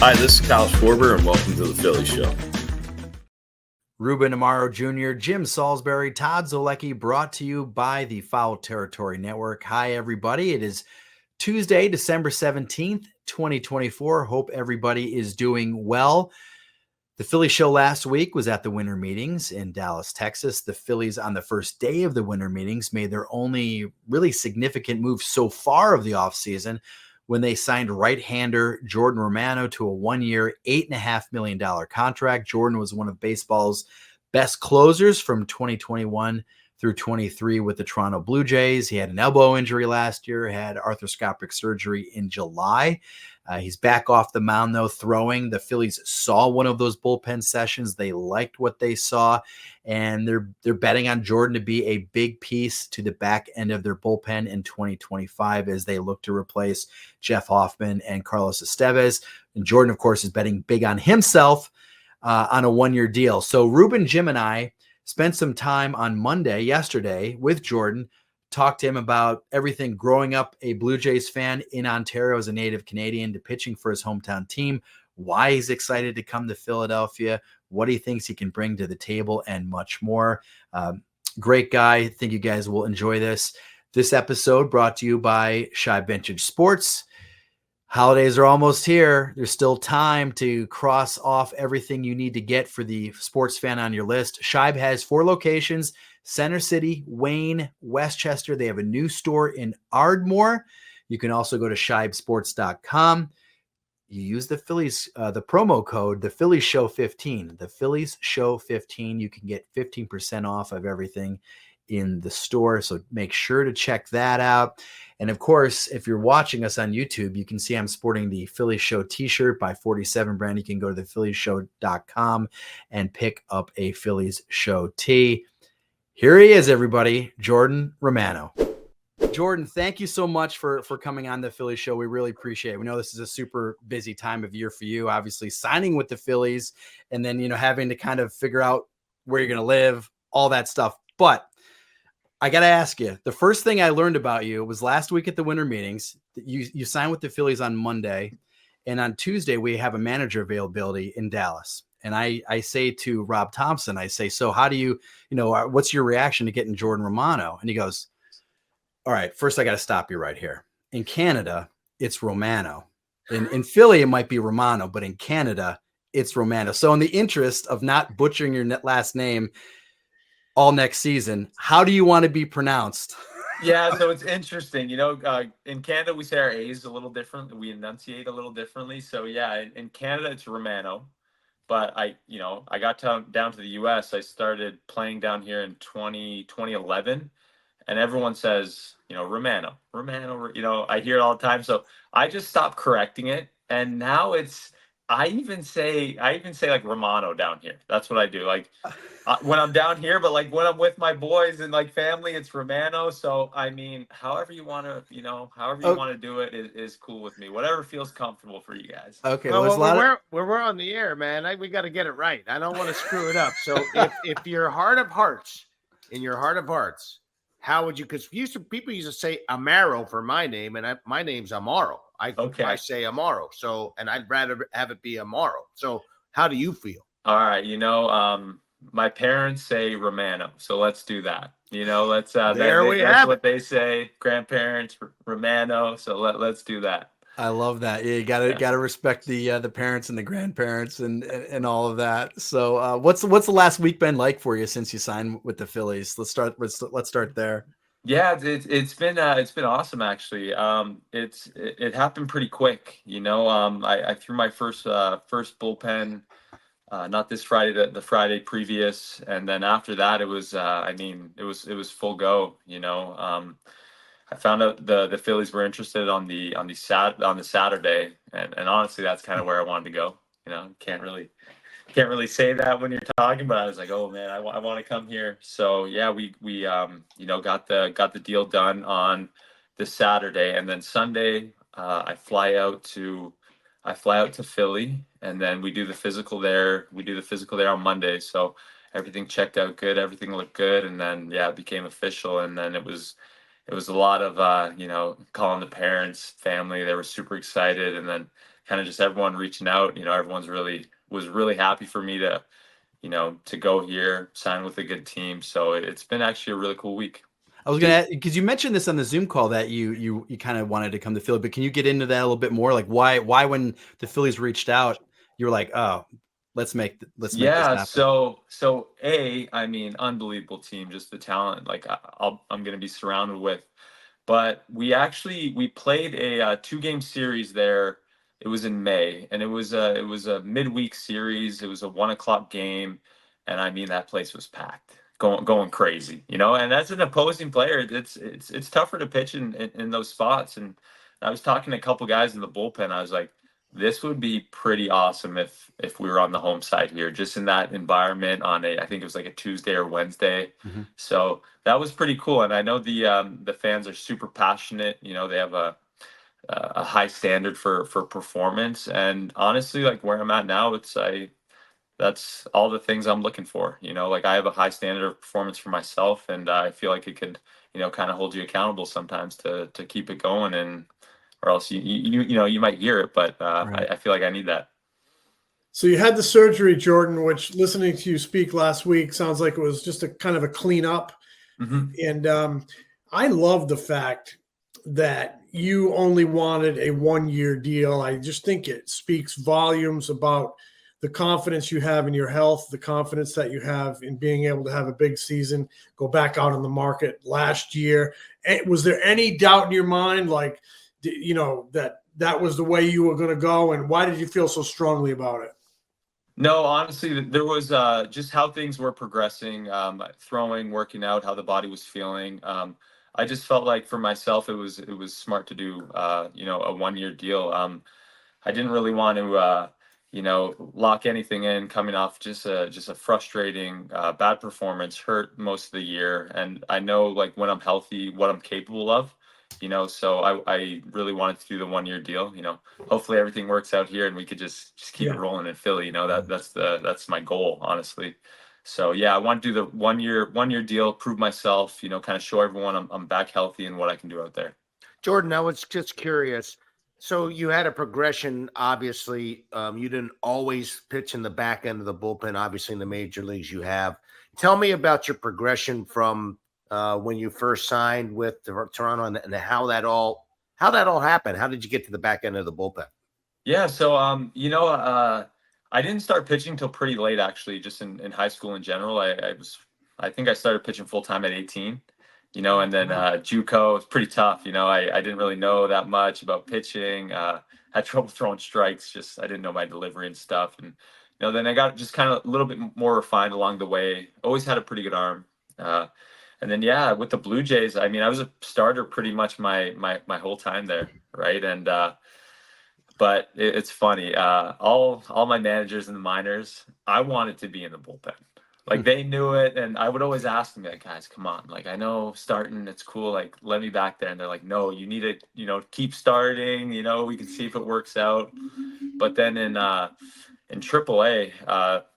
Hi, this is Kyle Schwarber, and welcome to the Phillies Show. Ruben Amaro Jr., Jim Salisbury, Todd Zolecki, brought to you by the Foul Territory Network. Hi, everybody. It is Tuesday, December 17th, 2024. Hope everybody is doing well. The Phillies show last week was at the winter meetings in Dallas, Texas. The Phillies, on the first day of the winter meetings, made their only really significant move so far of the offseason when they signed right-hander Jordan Romano to a one-year, $8.5 million contract. Jordan was one of baseball's best closers from 2021 through 23 with the Toronto Blue Jays. He had an elbow injury last year, had arthroscopic surgery in July. He's back off the mound, though, throwing. The Phillies saw one of those bullpen sessions. They liked what they saw, and they're betting on Jordan to be a big piece to the back end of their bullpen in 2025 as they look to replace Jeff Hoffman and Carlos Estevez. And Jordan, of course, is betting big on himself on a one-year deal. So Ruben, Jim, and I spent some time on yesterday, with Jordan, talked to him about everything growing up a Blue Jays fan in Ontario as a native Canadian to pitching for his hometown team, why he's excited to come to Philadelphia, what he thinks he can bring to the table, and much more. Great guy. I think you guys will enjoy this. This episode brought to you by Shibe Vintage Sports. Holidays are almost here. There's still time to cross off everything you need to get for the sports fan on your list. Shibe has 4 locations: Center City, Wayne, Westchester. They have a new store in Ardmore. You can also go to shibesports.com. You use the Phillies, the promo code, the Phillies Show 15. The Phillies Show 15. You can get 15% off of everything in the store. So make sure to check that out. And of course, if you're watching us on YouTube, you can see I'm sporting the Phillies Show t-shirt by 47 brand. You can go to thephilliesshow.com and pick up a Phillies Show tee. Here he is, everybody, Jordan Romano. Jordan, thank you so much for coming on the Phillies Show. We really appreciate it. We know this is a super busy time of year for you, obviously signing with the Phillies and then, having to kind of figure out where you're going to live, all that stuff. But I got to ask you, the first thing I learned about you was last week at the winter meetings. You signed with the Phillies on Monday, and on Tuesday we have a manager availability in Dallas. And I say to Rob Thompson, I say, so how do you what's your reaction to getting Jordan Romano? And he goes, all right, first I got to stop you right here. In Canada, it's Romano. In Philly, it might be Romano, but in Canada, it's Romano. So in the interest of not butchering your last name all next season, how do you want to be pronounced? Yeah, so it's interesting. In Canada, we say our A's a little different. We enunciate a little differently. So yeah, in Canada, it's Romano. But I got down to the U.S. I started playing down here in 2011, and everyone says, Romano. I hear it all the time. So I just stopped correcting it, and now I even say like Romano down here. That's what I do. Like when I'm down here, but like when I'm with my boys and like family, it's Romano. So I mean, however you want to do it is cool with me. Whatever feels comfortable for you guys. Okay. Well, we're on the air, man. We got to get it right. I don't want to screw it up. So if your heart of hearts, how would you? Because people used to say Amaro for my name, and my name's Amaro. I say Amaro. So, and I'd rather have it be Amaro. So, how do you feel? All right, my parents say Romano, so let's do that. That's what they say. Grandparents Romano, so let's do that. I love that. Yeah, you gotta respect the parents and the grandparents and all of that. So, what's the last week been like for you since you signed with the Phillies? Let's start there. Yeah, it's been awesome actually. It happened pretty quick. I threw my first bullpen. Not this Friday, the Friday previous, and then after that, it was it was full go. I found out the Phillies were interested on the Saturday, and honestly, that's kind of where I wanted to go. Can't really say that when you're talking, but I was like, oh man, I want to come here. So yeah, we got the deal done on the Saturday, and then Sunday, I fly out to Philly, and then we do the physical there. On Monday. So everything checked out good. Everything looked good. And then, yeah, it became official. And then it was a lot of, calling the parents, family. They were super excited. And then kind of just everyone reaching out. Everyone's was really happy for me to, to go here, sign with a good team. So it's been actually a really cool week. I was going to ask, because you mentioned this on the Zoom call that you kind of wanted to come to Philly, but can you get into that a little bit more? Like why when the Phillies reached out, you were like, oh, let's make this happen. So I mean, unbelievable team, just the talent like I'm going to be surrounded with. But we played a 2-game series there. It was in May, and it was a midweek series. It was a 1 o'clock game, and I mean that place was packed, going crazy, And as an opposing player, it's tougher to pitch in those spots. And I was talking to a couple guys in the bullpen. I was like, this would be pretty awesome if we were on the home side here, just in that environment on I think it was like a Tuesday or Wednesday. Mm-hmm. So that was pretty cool. And I know the fans are super passionate. They have a high standard for performance. And honestly, like where I'm at now, that's all the things I'm looking for. Like I have a high standard of performance for myself, and I feel like it could, kind of hold you accountable sometimes to keep it going. And or else you might hear it, but right. I feel like I need that. So you had the surgery, Jordan, which listening to you speak last week sounds like it was just a kind of a cleanup. Mm-hmm. And I love the fact that you only wanted a 1-year deal. I just think it speaks volumes about the confidence you have in your health, the confidence that you have in being able to have a big season, go back out on the market last year. And was there any doubt in your mind, like, that was the way you were going to go? And why did you feel so strongly about it? No, honestly, there was just how things were progressing, throwing, working out, how the body was feeling. I just felt like for myself, it was smart to do, a 1-year deal. I didn't really want to, lock anything in coming off just a frustrating, bad performance, hurt most of the year. And I know like when I'm healthy, what I'm capable of. So I really wanted to do the 1-year deal. Hopefully everything works out here and we could just keep it rolling in Philly. That's my goal, honestly. So yeah, I want to do the 1-year deal, prove myself, kind of show everyone I'm back healthy and what I can do out there. Jordan, I was just curious. So you had a progression, obviously. You didn't always pitch in the back end of the bullpen. Obviously in the major leagues you have. Tell me about your progression from when you first signed with Toronto and how that all happened. How did you get to the back end of the bullpen? Yeah. So, I didn't start pitching till pretty late, actually, just in high school in general. I think I started pitching full time at 18, and then JUCO was pretty tough. I didn't really know that much about pitching, had trouble throwing strikes. Just, I didn't know my delivery and stuff. And, then I got just kind of a little bit more refined along the way. Always had a pretty good arm. And then, yeah, with the Blue Jays, I mean, I was a starter pretty much my whole time there, right? And but it's funny. All my managers in the minors, I wanted to be in the bullpen. Like they knew it, and I would always ask them, like, guys, come on. Like I know starting, it's cool. Like let me back there, and they're like, no, you need to, keep starting. We can see if it works out. But then in AAA,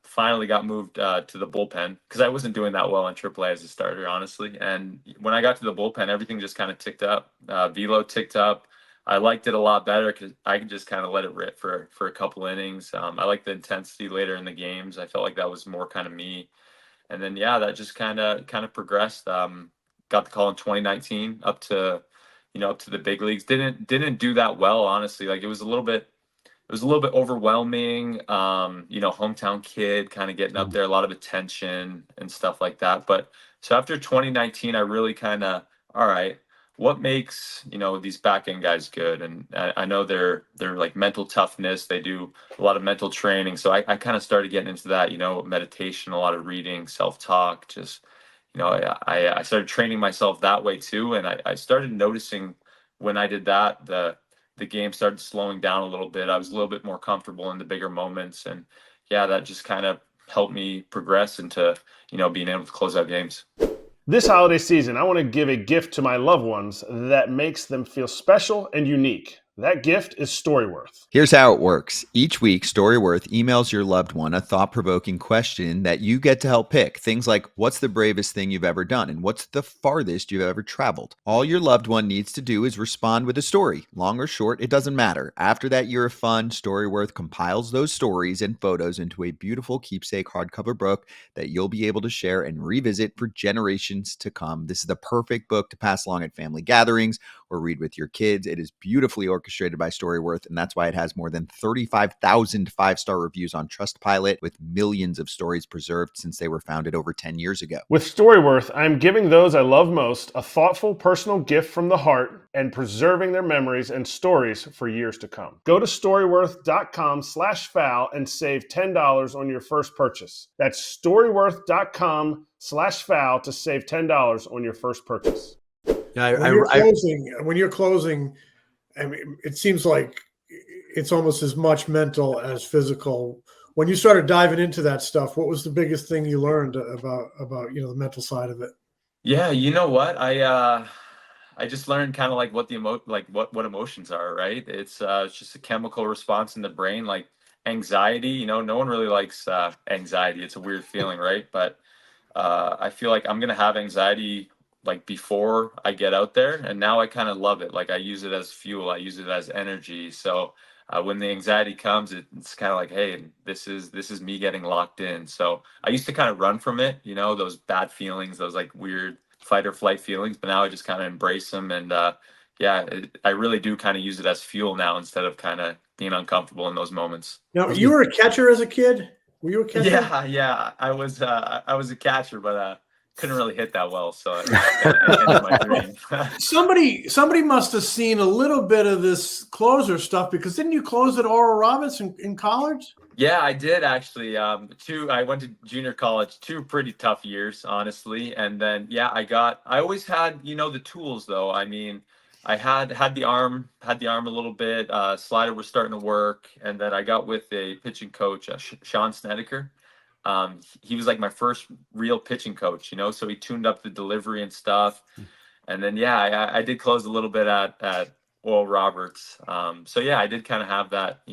finally got moved to the bullpen because I wasn't doing that well in AAA as a starter, honestly. And when I got to the bullpen, everything just kind of ticked up. Velo ticked up. I liked it a lot better because I could just kind of let it rip for a couple innings. I liked the intensity later in the games. I felt like that was more kind of me. And then, yeah, that just kind of progressed. Got the call in 2019 up to the big leagues. Didn't do that well, honestly. Like it was a little bit overwhelming. Hometown kid kind of getting up there, a lot of attention and stuff like that. But so after 2019, I really kind of, all right, what makes, these back end guys good? And I know they're like mental toughness. They do a lot of mental training. So I kind of started getting into that, meditation, a lot of reading, self-talk, just, I started training myself that way too. And I started noticing when I did that, the game started slowing down a little bit. I was a little bit more comfortable in the bigger moments. And yeah, that just kind of helped me progress into, being able to close out games. This holiday season, I want to give a gift to my loved ones that makes them feel special and unique. That gift is Storyworth. Here's how it works. Each week, Storyworth emails your loved one a thought-provoking question that you get to help pick. Things like, what's the bravest thing you've ever done? And what's the farthest you've ever traveled? All your loved one needs to do is respond with a story. Long or short, it doesn't matter. After that year of fun, Storyworth compiles those stories and photos into a beautiful keepsake hardcover book that you'll be able to share and revisit for generations to come. This is the perfect book to pass along at family gatherings or read with your kids. It is beautifully orchestrated by Storyworth, and that's why it has more than 35,000 five-star reviews on Trustpilot, with millions of stories preserved since they were founded over 10 years ago. With Storyworth, I'm giving those I love most a thoughtful personal gift from the heart and preserving their memories and stories for years to come. Go to storyworth.com/foul and save $10 on your first purchase. That's storyworth.com/foul to save $10 on your first purchase. Yeah, when you're closing, I mean, it seems like it's almost as much mental as physical. When you started diving into that stuff, what was the biggest thing you learned about the mental side of it? Yeah, you know what? I just learned kind of like what what emotions are, right? It's just a chemical response in the brain, like anxiety. No one really likes anxiety. It's a weird feeling, right? But I feel like I'm gonna have anxiety like before I get out there, and now I kind of love it. Like I use it as fuel. I use it as energy. So when the anxiety comes, it's kind of like, hey, this is me getting locked in. So I used to kind of run from it, those bad feelings, those like weird fight or flight feelings. But now I just kind of embrace them, and I really do kind of use it as fuel now instead of kind of being uncomfortable in those moments. Now, you were a catcher as a kid. Were you a catcher? Yeah. I was a catcher, but couldn't really hit that well, so I ended my dream. Somebody must have seen a little bit of this closer stuff, because didn't you close at Oral Roberts in college? Yeah, I did actually. I went to junior college, 2 pretty tough years, honestly. And then I always had, the tools though. I mean, I had the arm a little bit. Slider was starting to work, and then I got with a pitching coach, Sean Snedeker. He was like my first real pitching coach, so he tuned up the delivery and stuff. And then, I did close a little bit at Oral Roberts. I did kind of have that,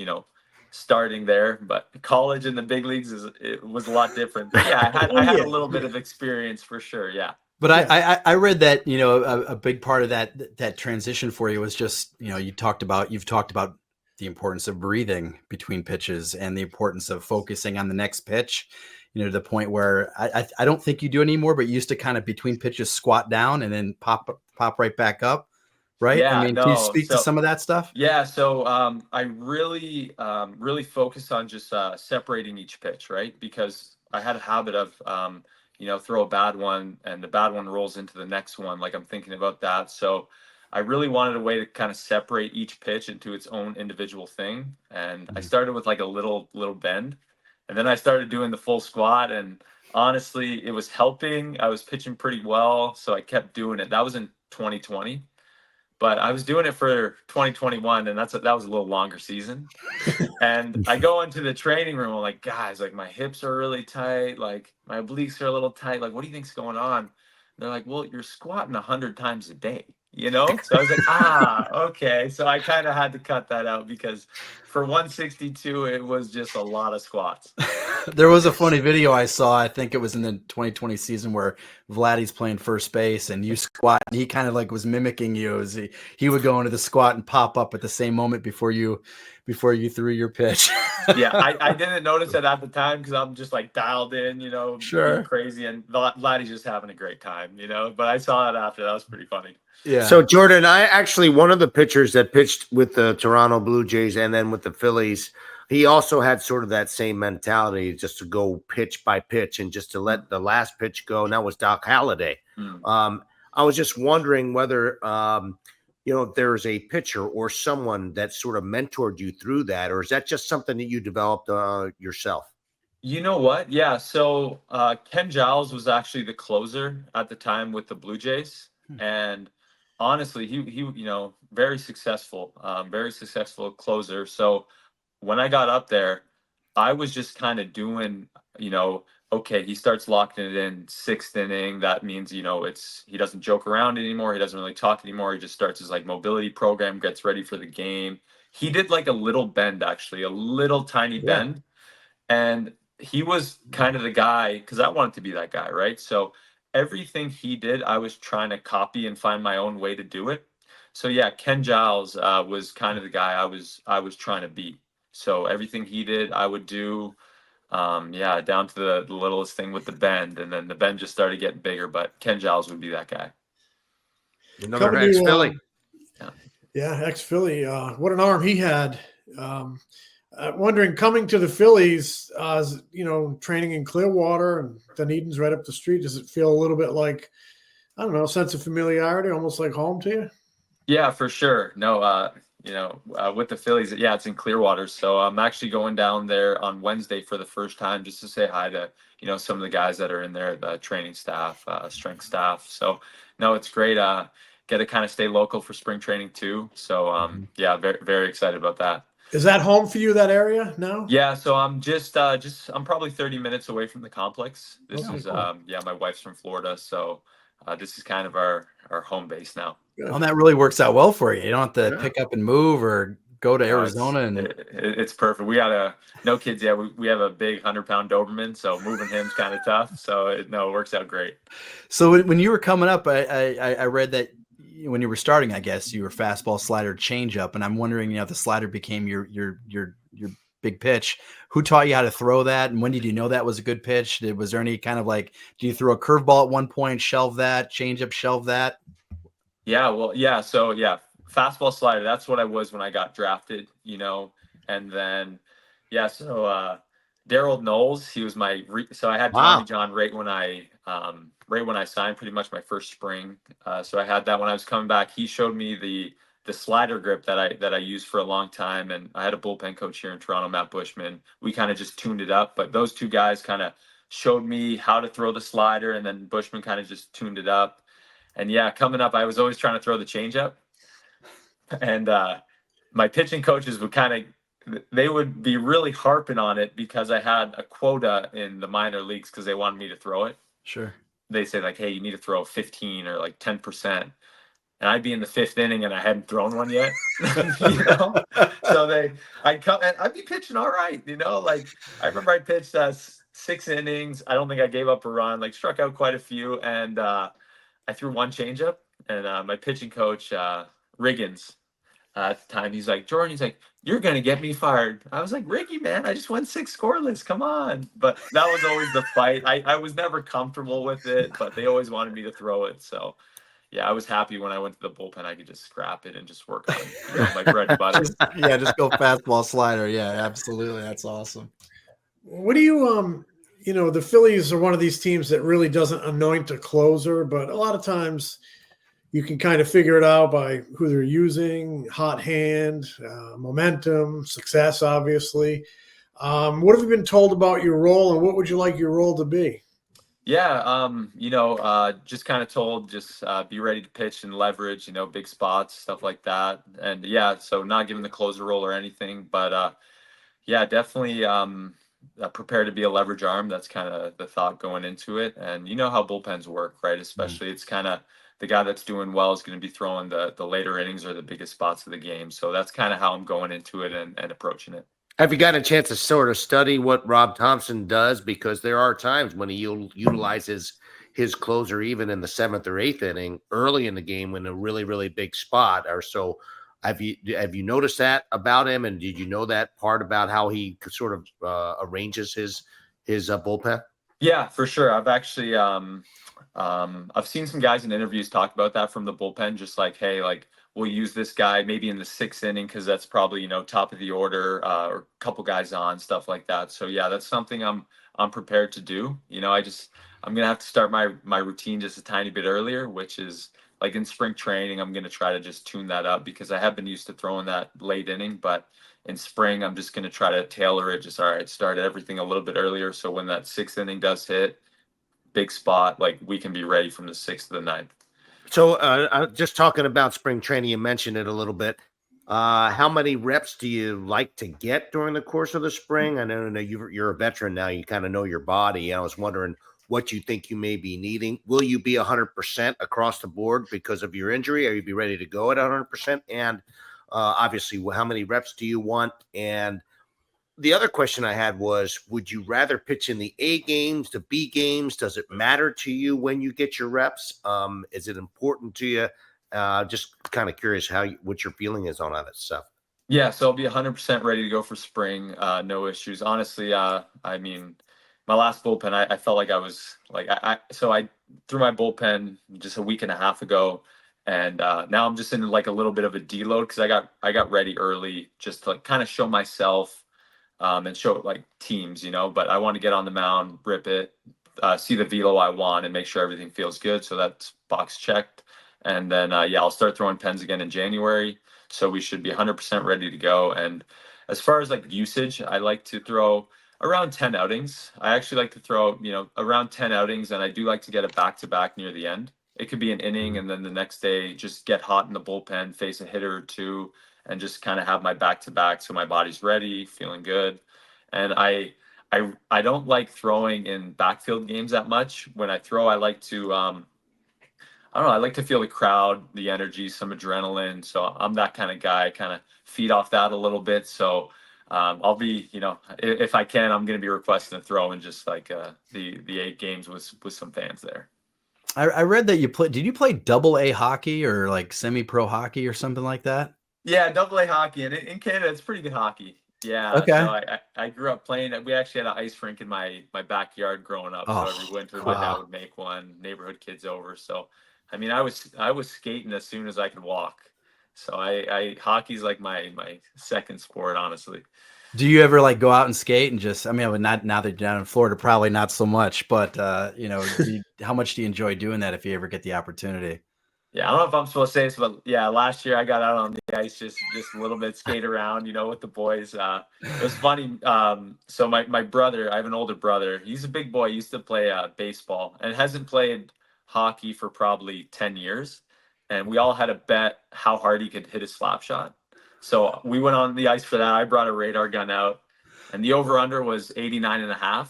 starting there, but college and the big leagues it was a lot different. But I had a little bit of experience for sure. Yeah. But I read that, a big part of that transition for you was just, you've talked about the importance of breathing between pitches and the importance of focusing on the next pitch, to the point where I don't think you do anymore, but you used to kind of between pitches squat down and then pop right back up. Right. Yeah, I mean, can you speak to some of that stuff? Yeah. So I really focused on just separating each pitch, right? Because I had a habit of, throw a bad one and the bad one rolls into the next one. Like I'm thinking about that. So I really wanted a way to kind of separate each pitch into its own individual thing. And I started with like a little bend, and then I started doing the full squat, and honestly, it was helping. I was pitching pretty well, so I kept doing it. That was in 2020, but I was doing it for 2021, and that was a little longer season. And I go into the training room, I'm like, guys, like my hips are really tight, like my obliques are a little tight. Like, what do you think's going on? And they're like, well, you're squatting 100 times a day. So I was like, okay. So I kind of had to cut that out, because for 162, it was just a lot of squats. There was a funny video I saw. I think it was in the 2020 season where Vladdy's playing first base and you squat, and he kind of like was mimicking you as he would go into the squat and pop up at the same moment before you threw your pitch. Yeah, I didn't notice it at the time because I'm just like dialed in, sure, crazy, and Vladdy's just having a great time, But I saw it after. That was pretty funny. Yeah. So Jordan, one of the pitchers that pitched with the Toronto Blue Jays and then with the Phillies, he also had sort of that same mentality, just to go pitch by pitch and just to let the last pitch go. And that was Doc Halladay. I was just wondering whether, there's a pitcher or someone that sort of mentored you through that, or is that just something that you developed yourself? You know what? Yeah. So Ken Giles was actually the closer at the time with the Blue Jays, and honestly, he very successful closer. So when I got up there, I was just kind of doing, okay, he starts locking it in 6th inning. That means, he doesn't joke around anymore. He doesn't really talk anymore. He just starts his like mobility program, gets ready for the game. He did like a little bend, actually, a little tiny bend. And he was kind of the guy, because I wanted to be that guy, right? So everything he did, I was trying to copy and find my own way to do it. So yeah, Ken Giles was kind of the guy I was trying to beat. So everything he did, I would do. Down to the littlest thing with the bend, and then the bend just started getting bigger. But Ken Giles would be that guy. Another ex-Philly. Ex-Philly. What an arm he had. Wondering, coming to the Phillies, training in Clearwater and Dunedin's right up the street, does it feel a little bit like, I don't know, a sense of familiarity, almost like home to you? Yeah, for sure. No, with the Phillies, it's in Clearwater. So I'm actually going down there on Wednesday for the first time just to say hi to, some of the guys that are in there, the training staff, strength staff. So no, it's great. Get to kind of stay local for spring training too. So very, very excited about that. Is that home for you, that area now? Yeah, so I'm I'm probably 30 minutes away from the complex. This is cool. my wife's from Florida, so this is kind of our home base now. Well, that really works out well for you. You don't have to pick up and move or go to Arizona. It's perfect. We got no kids yet. We have a big 100-pound Doberman, so moving him's kind of tough. So it works out great. So when you were coming up, I read that when you were starting, I guess you were fastball, slider, changeup, and I'm wondering, the slider became your big pitch. Who taught you how to throw that, and when did you know that was a good pitch? Was there any kind of like, do you throw a curveball at one point, shelve that, changeup, shelve that? So fastball, slider. That's what I was when I got drafted, and then Daryl Knowles, he was so I had Tommy John right when I signed, pretty much my first spring. So I had that when I was coming back. He showed me the slider grip that I used for a long time, and I had a bullpen coach here in Toronto, Matt Bushman. We kind of just tuned it up, but those two guys kind of showed me how to throw the slider, and then Bushman kind of just tuned it up. And coming up, I was always trying to throw the changeup, and my pitching coaches they would be really harping on it because I had a quota in the minor leagues because they wanted me to throw it. Sure. They say like, hey, you need to throw 15 or like 10%. And I'd be in the 5th inning and I hadn't thrown one yet. So I'd be pitching all right. Like I remember I pitched 6 innings. I don't think I gave up a run, like struck out quite a few. And I threw one changeup, and my pitching coach, Riggins, at the time, he's like, Jordan, you're going to get me fired. I was like, Ricky, man, I just went 6 scoreless. Come on. But that was always the fight. I was never comfortable with it, but they always wanted me to throw it. So, I was happy when I went to the bullpen. I could just scrap it and just work on my bread and butter. Just go fastball, slider. Yeah, absolutely. That's awesome. What do you, the Phillies are one of these teams that really doesn't anoint a closer, but a lot of times you can kind of figure it out by who they're using, hot hand, momentum, success, obviously. What have you been told about your role, and what would you like your role to be? Just kind of told, just be ready to pitch and leverage, big spots, stuff like that. And so not giving the closer role or anything, but definitely prepare to be a leverage arm. That's kind of the thought going into it. And you know how bullpens work, right? Especially it's kind of the guy that's doing well is going to be throwing the later innings or the biggest spots of the game. So that's kind of how I'm going into it and approaching it. Have you gotten a chance to sort of study what Rob Thompson does? Because there are times when he utilizes his closer even in the 7th or 8th inning early in the game when a really, really big spot or so. Have you noticed that about him? And did you know that part about how he sort of arranges his bullpen? Yeah, for sure. I've actually I've seen some guys in interviews talk about that from the bullpen, just like, hey, like we'll use this guy maybe in the 6th inning because that's probably top of the order or a couple guys on, stuff like that. So that's something I'm prepared to do. I'm gonna have to start my routine just a tiny bit earlier, which is like in spring training. I'm gonna try to just tune that up because I have been used to throwing that late inning, but in spring I'm just gonna try to tailor it. Just start everything a little bit earlier so when that 6th inning does hit, big spot, like we can be ready from the 6th to the 9th. So just talking about spring training, you mentioned it a little bit. How many reps do you like to get during the course of the spring? I know you're a veteran now. You kind of know your body. I was wondering what you think you may be needing. Will you be 100% across the board because of your injury? Are you be ready to go at 100%? And obviously, how many reps do you want? And the other question I had was, would you rather pitch in the A games, the B games? Does it matter to you when you get your reps? Is it important to you? Just kind of curious what your feeling is on all that stuff. Yeah, so I'll be 100% ready to go for spring. No issues. Honestly, I mean, my last bullpen, I felt like I was like I threw my bullpen just a week and a half ago, and now I'm just in like a little bit of a deload because I got ready early just to like kind of show myself and show like teams, But I want to get on the mound, rip it, see the velo I want, and make sure everything feels good. So that's box checked. And then I'll start throwing pens again in January. So we should be 100% ready to go. And as far as like usage, I like to throw around 10 outings. I actually like to throw, around 10 outings, and I do like to get a back-to-back near the end. It could be an inning, and then the next day just get hot in the bullpen, face a hitter or two, and just kind of have my back-to-back so my body's ready, feeling good. And I don't like throwing in backfield games that much. When I throw, I like to I don't know. I like to feel the crowd, the energy, some adrenaline. So I'm that kind of guy. Kind of feed off that a little bit. So I'll be, if I can, I'm going to be requesting a throw in just like the 8 games with some fans there. I read that did you play AA hockey or like semi-pro hockey or something like that? Yeah, AA hockey. And in Canada, it's pretty good hockey. Yeah. Okay. So I grew up playing it. We actually had an ice rink in my backyard growing up. So every winter, my dad would make one, neighborhood kids over. So, I mean, I was skating as soon as I could walk. So hockey's like my second sport, honestly. Do you ever like go out and skate and just, I mean, not now that you're down in Florida, probably not so much, but how much do you enjoy doing that if you ever get the opportunity? Yeah, I don't know if I'm supposed to say this, but yeah, last year I got out on the ice just a little bit, skate around, with the boys. It was funny. So my brother, I have an older brother. He's a big boy. He used to play baseball and hasn't played hockey for probably 10 years. And we all had a bet how hard he could hit a slap shot. So we went on the ice for that. I brought a radar gun out, and the over-under was 89.5.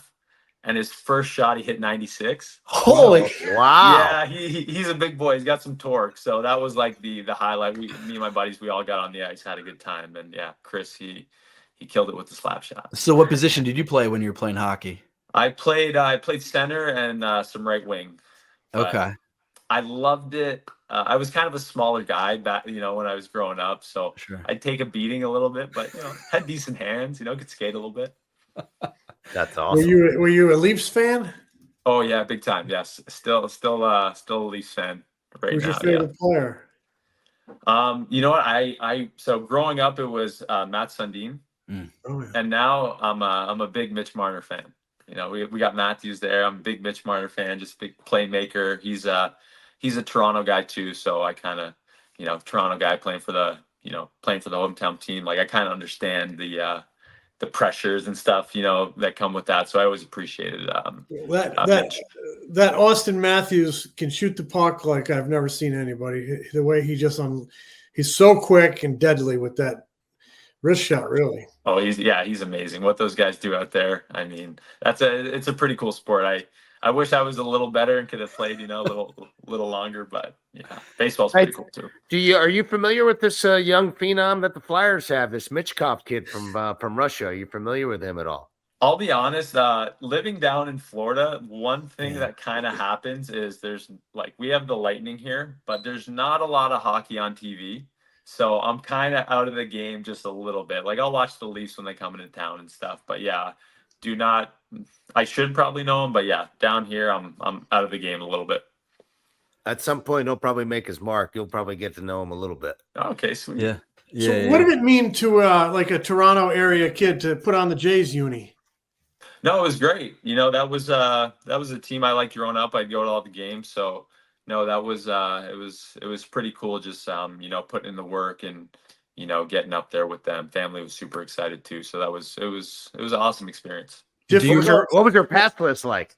And his first shot, he hit 96. Holy wow! Yeah, he's a big boy. He's got some torque. So that was like the highlight. Me and my buddies, we all got on the ice, had a good time. And yeah, Chris, he killed it with the slap shot. So what position did you play when you were playing hockey? I played center and some right wing. Okay. I loved it. I was kind of a smaller guy back, when I was growing up. So Sure. I'd take a beating a little bit, but had decent hands. Could skate a little bit. That's awesome. Were you a Leafs fan? Oh yeah, big time. Yes, still a Leafs fan right now. Who's your favorite player? You know what? So growing up, it was Matt Sundin, Oh, yeah. and now I'm a big Mitch Marner fan. We got Matthews there. I'm a big Mitch Marner fan, just big playmaker. He's a Toronto guy too, so I kind of Toronto guy playing for the hometown team. Like I kind of understand the pressures and stuff, that come with that. So I always appreciated that Austin Matthews can shoot the puck like I've never seen anybody. The way he's so quick and deadly with that wrist shot, really. Oh, he's amazing. What those guys do out there. I mean, it's a pretty cool sport. I wish I was a little better and could have played, a little longer, but yeah, baseball's pretty cool too. Are you familiar with this young phenom that the Flyers have, this Michkov kid from Russia? Are you familiar with him at all? I'll be honest, living down in Florida, one thing that kind of happens is we have the Lightning here, but there's not a lot of hockey on TV. So I'm kind of out of the game just a little bit. Like I'll watch the Leafs when they come into town and stuff, but yeah, I should probably know him, but yeah, down here I'm out of the game a little bit. At some point, he'll probably make his mark. You'll probably get to know him a little bit. Okay, sweet. Yeah. So what did it mean to like a Toronto area kid to put on the Jays uni? No, it was great. That was a team I liked growing up. I'd go to all the games. So no, that was it was pretty cool. Just putting in the work and getting up there with them. Family was super excited too. So it was an awesome experience. What was your pass list like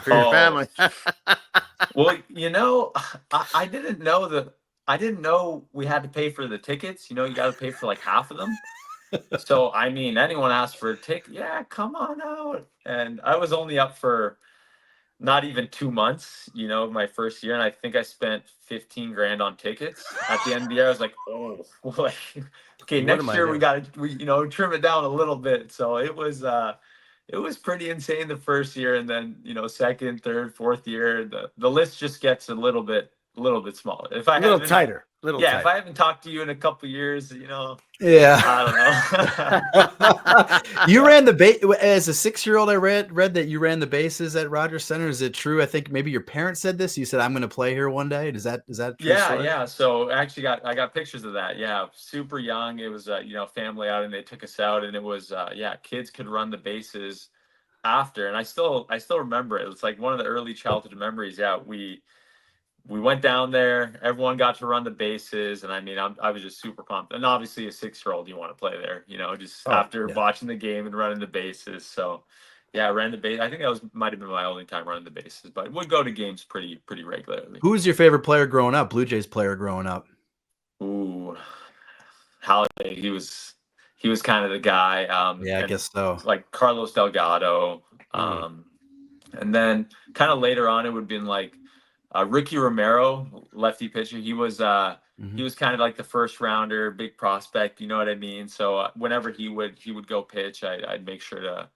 for your family? Well, I didn't know I didn't know we had to pay for the tickets. You know, you got to pay for like half of them. So, I mean, anyone asked for a ticket, yeah, come on out. And I was only up for not even 2 months, you know, my first year. And I think I spent 15 grand on tickets at the end of the year. I was like, oh, like, okay, What am next I year doing? we, you know, trim it down a little bit. So it was pretty insane the first year. And then, you know, second, third, fourth year, the list just gets a little bit smaller. If I A little haven't, tighter. Little yeah, tighter. if I haven't talked to you in a couple years, you know, Yeah. I don't know. You ran the base as a 6-year-old. I read that you ran the bases at Rogers Center. Is it true? I think maybe your parents said this. You said, "I'm going to play here one day." Is that a true Yeah, story? yeah. So actually I got pictures of that. Yeah, super young. It was you know, family outing. They took us out and it was yeah, kids could run the bases after. And I still remember it. It was like one of the early childhood memories. Yeah, we went down there, everyone got to run the bases, and I mean I was just super pumped. And obviously a 6-year-old, you want to play there, you know, just Oh, after yeah. watching the game and running the bases. So yeah, I ran the base. I think that was might have been my only time running the bases, but would go to games pretty regularly. Who was your favorite player growing up? Blue Jays player growing up? Ooh, Halliday, he was kind of the guy. Yeah, I And guess so. like Carlos Delgado. Mm. And then kind of later on, it would have been like Ricky Romero, lefty pitcher. He was kind of like the first rounder, big prospect. You know what I mean? So whenever he would go pitch, I'd make sure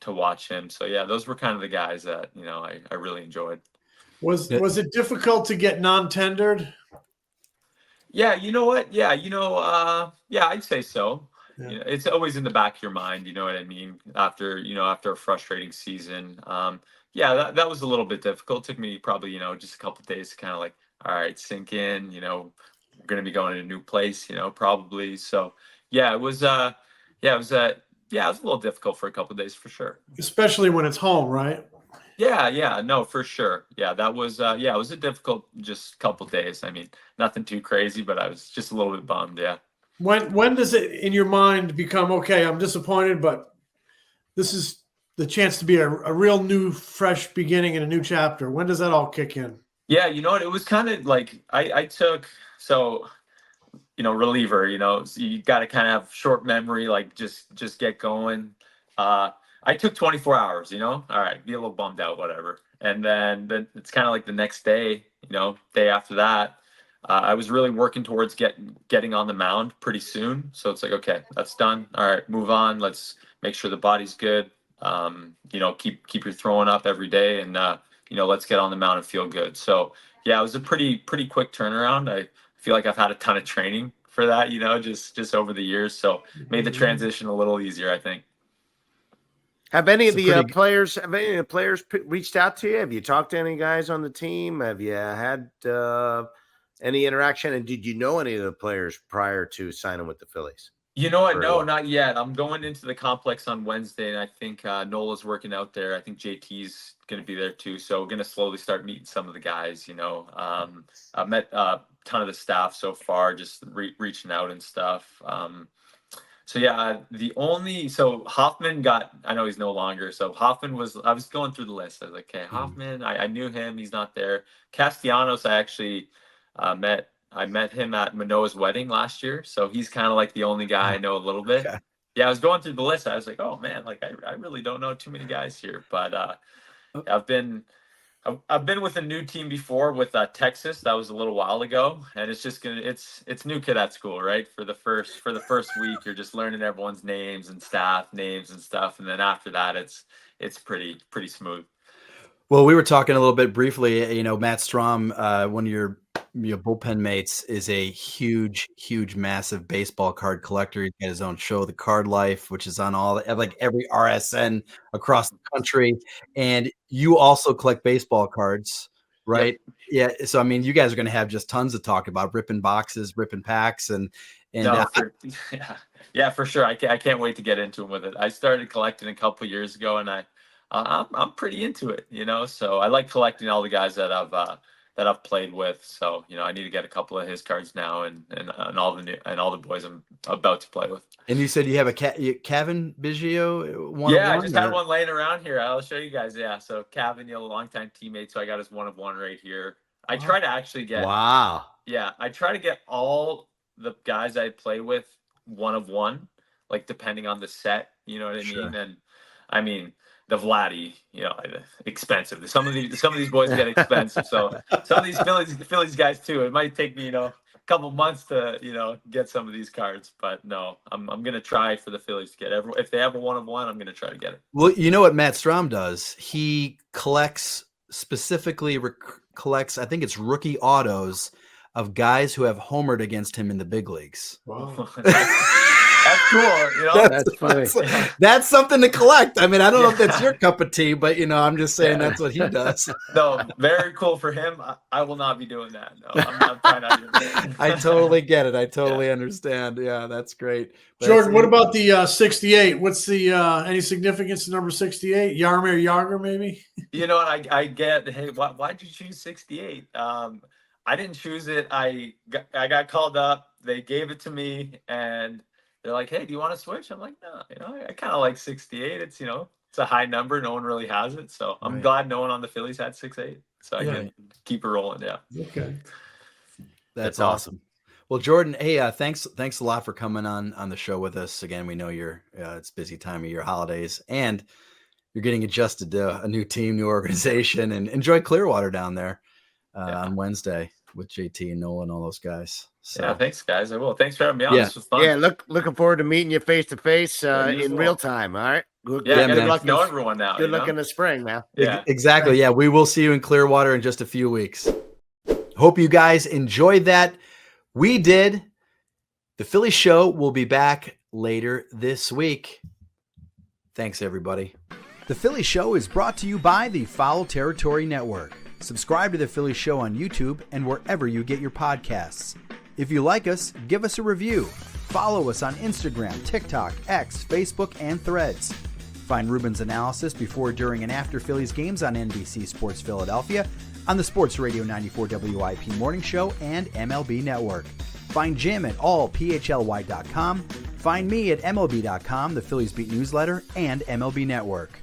to watch him. So yeah, those were kind of the guys that, you know, I really enjoyed. Was it difficult to get non-tendered? Yeah, you know what? Yeah, you know, yeah, I'd say so. Yeah. You know, it's always in the back of your mind, you know what I mean? After, you know, after a frustrating season. Yeah, that was a little bit difficult. Took me probably, you know, just a couple of days to kind of like, all right, sink in, you know, we're gonna be going to a new place, you know, probably. So yeah, it was yeah, it was yeah, it was a little difficult for a couple of days for sure. Especially when it's home, right? Yeah, no, for sure. Yeah, that was yeah, it was a difficult just couple days. I mean, nothing too crazy, but I was just a little bit bummed, yeah. When does it in your mind become okay? I'm disappointed, but this is the chance to be a real new, fresh beginning and a new chapter. When does that all kick in? Yeah, you know what? It was kind of like I took so you know, reliever, you know, so you got to kind of have short memory, like just get going. I took 24 hours, you know, all right, be a little bummed out, whatever. And then it's kind of like the next day, you know, day after that, I was really working towards getting on the mound pretty soon. So it's like, okay, that's done. All right, move on. Let's make sure the body's good. You know, keep your throwing up every day, and you know, let's get on the mound and feel good. So yeah, it was a pretty quick turnaround. I feel like I've had a ton of training for that, you know, just over the years. So made the transition a little easier, I think. Have any of It's a the pretty- players reached out to you? Have you talked to any guys on the team? Have you had any interaction? And did you know any of the players prior to signing with the Phillies? You know what? Very No, well. not yet. I'm going into the complex on Wednesday, and I think Nola's working out there. I think JT's going to be there too. So we're going to slowly start meeting some of the guys. You know, I've met a ton of the staff so far, just reaching out and stuff. So yeah, so Hoffman I know he's no longer. So Hoffman I was going through the list. I was like, okay, Hoffman, I knew him. He's not there. Castellanos, I actually I met him at Manoa's wedding last year. So he's kind of like the only guy I know a little bit. Okay. Yeah, I was going through the list. I was like, oh man, like I really don't know too many guys here. But I've been with a new team before with Texas. That was a little while ago, and it's just it's new kid at school, right? For the first week, you're just learning everyone's names and staff names and stuff, and then after that, it's pretty smooth. Well, we were talking a little bit briefly. You know, Matt Strom, one of your bullpen mates, is a huge, massive baseball card collector. He's got his own show, The Card Life, which is on like every RSN across the country. And you also collect baseball cards, right? Yep. Yeah. So I mean, you guys are going to have just tons to talk about, ripping boxes, ripping packs, and No, yeah, for sure. I can't wait to get into them with it. I started collecting a couple years ago, and I'm pretty into it, you know. So I like collecting all the guys that I've played with. So you know, I need to get a couple of his cards now, and all the boys I'm about to play with. And you said you have a Kevin Biggio one. Yeah, I just had one laying around here. I'll show you guys. Yeah, so Kevin, you know, a longtime teammate. So I got his 1 of 1 right here. I try to actually get. Wow. Yeah, I try to get all the guys I play with one of one, like depending on the set. You know what I Sure. mean? And I mean the Vladdy, expensive. Some of these boys get expensive. So some of these Phillies guys too. It might take me, a couple months to, get some of these cards. But no, I'm gonna try for the Phillies to get if they have a one of one, I'm gonna try to get it. Well, you know what Matt Strom does? He collects collects, I think it's rookie autos of guys who have homered against him in the big leagues. Wow. That's cool. That's funny. That's something to collect. I mean, I don't know if that's your cup of tea, but I'm just saying that's what he does. No, very cool for him. I will not be doing that. No, I'm trying not to do that. I totally get it. I totally understand. Yeah, that's great. But Jordan, what about the 68? What's the any significance to number 68? Yarmir Yager, maybe? I get, hey, why'd you choose 68? I didn't choose it. I got called up. They gave it to me, and they're like, hey, do you want to switch? I'm like, no, I kind of like 68. It's, it's a high number. No one really has it. So I'm glad no one on the Phillies had 6'8". So I can keep it rolling. Yeah. Okay. That's awesome. Well, Jordan, hey, thanks a lot for coming on the show with us. Again, we know it's a busy time of year, holidays, and you're getting adjusted to a new team, new organization, and enjoy Clearwater down there on Wednesday with JT and Nolan and all those guys. So. Yeah, thanks, guys. I will. Thanks for having me on. Yeah. This was fun. Yeah, looking forward to meeting you face to face in real time. All right. Good man. luck know everyone now. Good luck in the spring, man. Yeah, exactly. Yeah, we will see you in Clearwater in just a few weeks. Hope you guys enjoyed that. We did. The Philly show will be back later this week. Thanks, everybody. The Philly show is brought to you by the Foul Territory Network. Subscribe to the Philly show on YouTube and wherever you get your podcasts. If you like us, give us a review. Follow us on Instagram, TikTok, X, Facebook, and Threads. Find Ruben's analysis before, during, and after Phillies games on NBC Sports Philadelphia, on the Sports Radio 94 WIP Morning Show, and MLB Network. Find Jim at allphly.com. Find me at MLB.com, the Phillies Beat newsletter, and MLB Network.